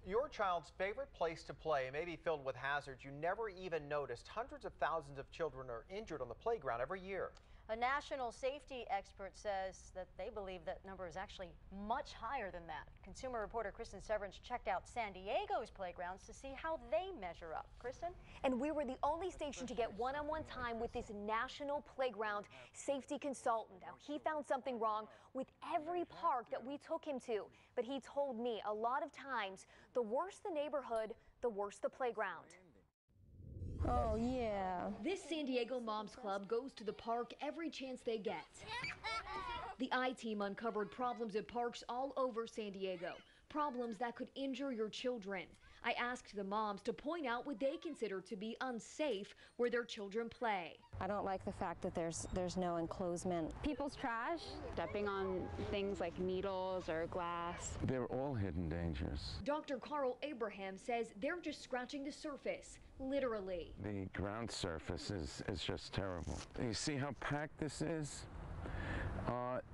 Your child's favorite place to play may be filled with hazards you never even noticed. Hundreds of thousands of children are injured on the playground every year. A national safety expert says that they believe that number is actually much higher than that. Consumer reporter Kristen Severance checked out San Diego's playgrounds to see how they measure up. Kristen? And we were the only station to get one-on-one time with this national playground safety consultant. Now, he found something wrong with every park that we took him to. But he told me a lot of times, the worse the neighborhood, the worse the playground. Oh, yeah. This San Diego Moms Club goes to the park every chance they get. The I-Team uncovered problems at parks all over San Diego, problems that could injure your children. I asked the moms to point out what they consider to be unsafe where their children play. I don't like the fact that there's no enclosement. People's trash, stepping on things like needles or glass. They're all hidden dangers. Dr. Carl Abraham says they're just scratching the surface, literally. The ground surface is just terrible. You see how packed this is?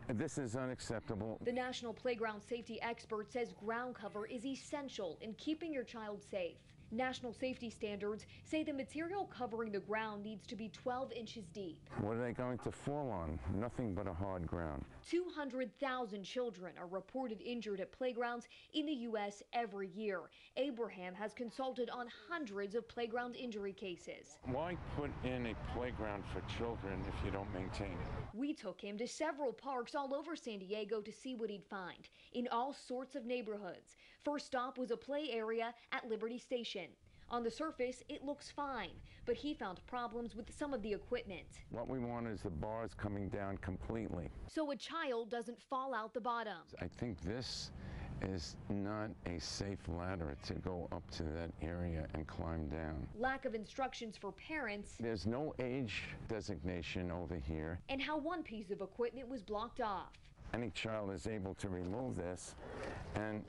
This is unacceptable. The National Playground Safety expert says ground cover is essential in keeping your child safe. National safety standards say the material covering the ground needs to be 12 inches deep. What are they going to fall on? Nothing but a hard ground. 200,000 children are reported injured at playgrounds in the U.S. every year. Abraham has consulted on hundreds of playground injury cases. Why put in a playground for children if you don't maintain it? We took him to several parks all over San Diego to see what he'd find in all sorts of neighborhoods. First stop was a play area at Liberty Station. On the surface, it looks fine, but he found problems with some of the equipment. What we want is the bars coming down completely. So a child doesn't fall out the bottom. I think this is not a safe ladder to go up to that area and climb down. Lack of instructions for parents. There's no age designation over here. And how one piece of equipment was blocked off. Any child is able to remove this and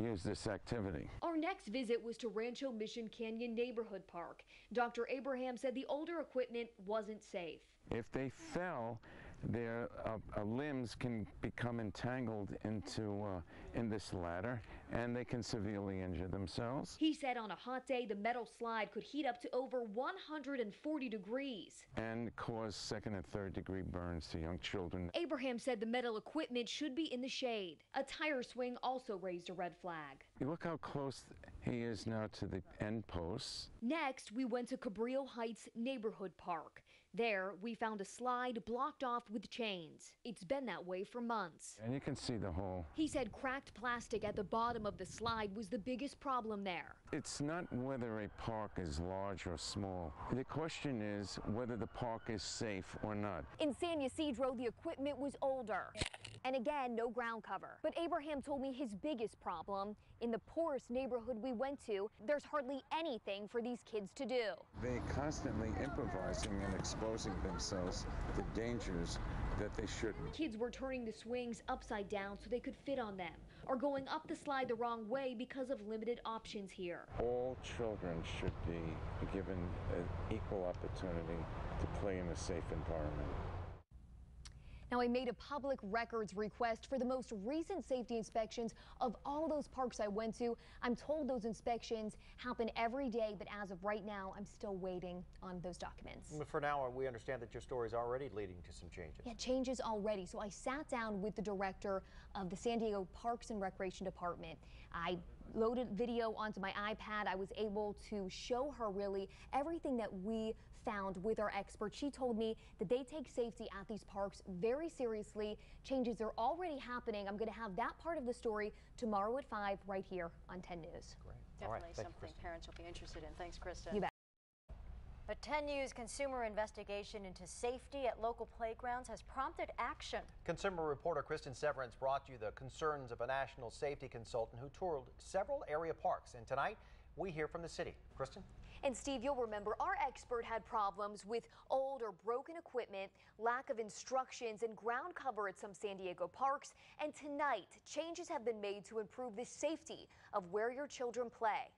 use this activity. Our next visit was to Rancho Mission Canyon Neighborhood Park. Dr. Abraham said the older equipment wasn't safe. If they fell, their limbs can become entangled into in this ladder, and they can severely injure themselves. He said on a hot day, the metal slide could heat up to over 140 degrees. And cause second and third degree burns to young children. Abraham said the metal equipment should be in the shade. A tire swing also raised a red flag. Look how close he is now to the end posts. Next, we went to Cabrillo Heights Neighborhood Park. There, we found a slide blocked off with chains. It's been that way for months. And you can see the hole. He said cracked plastic at the bottom of the slide was the biggest problem there. It's not whether a park is large or small. The question is whether the park is safe or not. In San Ysidro, the equipment was older. And again, no ground cover. But Abraham told me his biggest problem, in the poorest neighborhood we went to, there's hardly anything for these kids to do. They're constantly improvising and exposing themselves to dangers that they shouldn't. Kids were turning the swings upside down so they could fit on them, or going up the slide the wrong way because of limited options here. All children should be given an equal opportunity to play in a safe environment. Now, I made a public records request for the most recent safety inspections of all those parks I went to. I'm told those inspections happen every day, but as of right now, I'm still waiting on those documents. For now, we understand that your story is already leading to some changes. Yeah, changes already. So I sat down with the director of the San Diego Parks and Recreation Department. I loaded video onto my iPad. I was able to show her really everything that we found with our expert. She told me that they take safety at these parks very seriously. Changes are already happening. I'm going to have that part of the story tomorrow at 5 right here on 10 News. Great. Definitely something parents will be interested in. Thanks, Kristen. You bet. A 10 News consumer investigation into safety at local playgrounds has prompted action. Consumer reporter Kristen Severance brought you the concerns of a national safety consultant who toured several area parks. And tonight, we hear from the city. Kristen? And Steve, you'll remember our expert had problems with old or broken equipment, lack of instructions, and ground cover at some San Diego parks. And tonight, changes have been made to improve the safety of where your children play.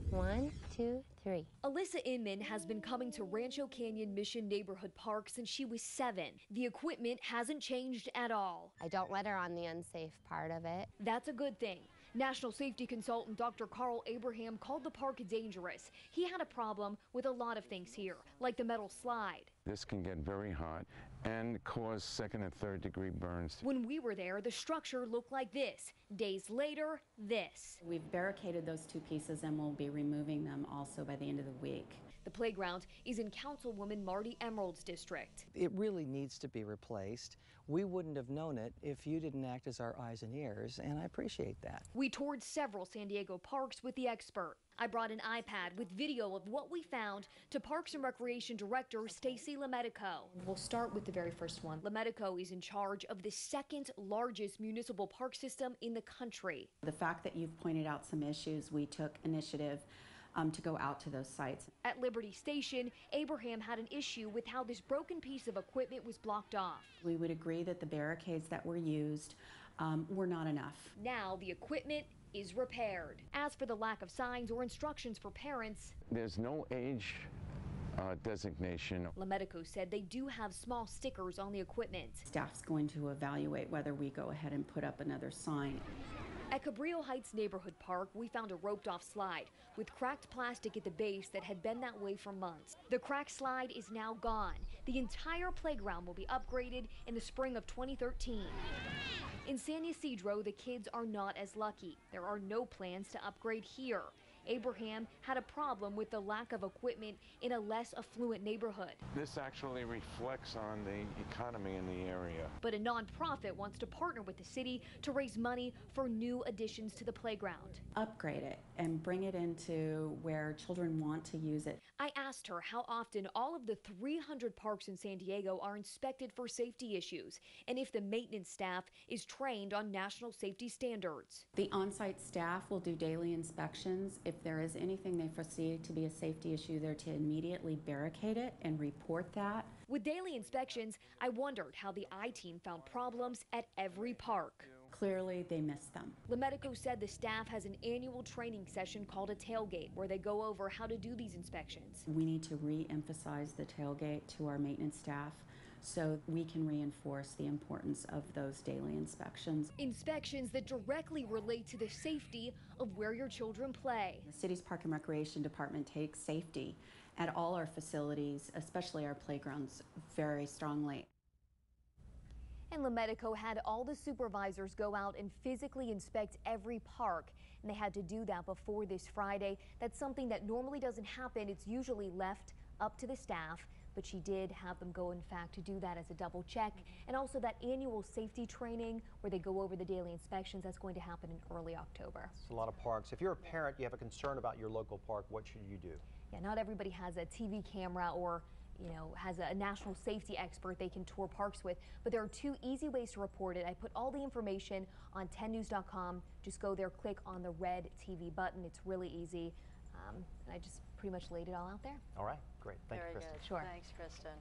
1, 2, 3. Alyssa Inman has been coming to Rancho Canyon Mission Neighborhood Park since she was 7. The equipment hasn't changed at all. I don't let her on the unsafe part of it. That's a good thing. National safety consultant Dr. Carl Abraham called the park dangerous. He had a problem with a lot of things here, like the metal slide. This can get very hot and cause second and third degree burns. When we were there, the structure looked like this. Days later, this. We've barricaded those two pieces and we'll be removing them also by the end of the week. The playground is in Councilwoman Marty Emerald's district. It really needs to be replaced. We wouldn't have known it if you didn't act as our eyes and ears, and I appreciate that. We toured several San Diego parks with the expert. I brought an iPad with video of what we found to Parks and Recreation Director Stacy Lemedico. We'll start with the very first one. Lemedico is in charge of the second largest municipal park system in the country. The fact that you've pointed out some issues, we took initiative to go out to those sites. At Liberty Station, Abraham had an issue with how this broken piece of equipment was blocked off. We would agree that the barricades that were used were not enough. Now the equipment is repaired. As for the lack of signs or instructions for parents, there's no age designation. Lemedico said they do have small stickers on the equipment. Staff's going to evaluate whether we go ahead and put up another sign. At Cabrillo Heights Neighborhood Park, we found a roped-off slide with cracked plastic at the base that had been that way for months. The cracked slide is now gone. The entire playground will be upgraded in the spring of 2013. In San Ysidro, the kids are not as lucky. There are no plans to upgrade here. Abraham had a problem with the lack of equipment in a less affluent neighborhood. This actually reflects on the economy in the area. But a nonprofit wants to partner with the city to raise money for new additions to the playground. Upgrade it and bring it into where children want to use it. I asked her how often all of the 300 parks in San Diego are inspected for safety issues and if the maintenance staff is trained on national safety standards. The on-site staff will do daily inspections. If there is anything they foresee to be a safety issue, they're to immediately barricade it and report that. With daily inspections, I wondered how the I-Team found problems at every park. Clearly, they missed them. Lemedico said the staff has an annual training session called a tailgate where they go over how to do these inspections. We need to re-emphasize the tailgate to our maintenance staff so we can reinforce the importance of those daily inspections. Inspections that directly relate to the safety of where your children play. The city's Park and Recreation Department takes safety at all our facilities, especially our playgrounds, very strongly. And Lemedico had all the supervisors go out and physically inspect every park. And they had to do that before this Friday. That's something that normally doesn't happen. It's usually left up to the staff. But she did have them go, in fact, to do that as a double check. And also that annual safety training where they go over the daily inspections. That's going to happen in early October. It's a lot of parks. If you're a parent, you have a concern about your local park, what should you do? Yeah, not everybody has a TV camera or has a national safety expert they can tour parks with. But there are two easy ways to report it. I put all the information on 10news.com. Just go there, click on the red TV button. It's really easy. And I just pretty much laid it all out there. All right, great. Thank you, Kristen. Very good. Sure. Thanks, Kristen.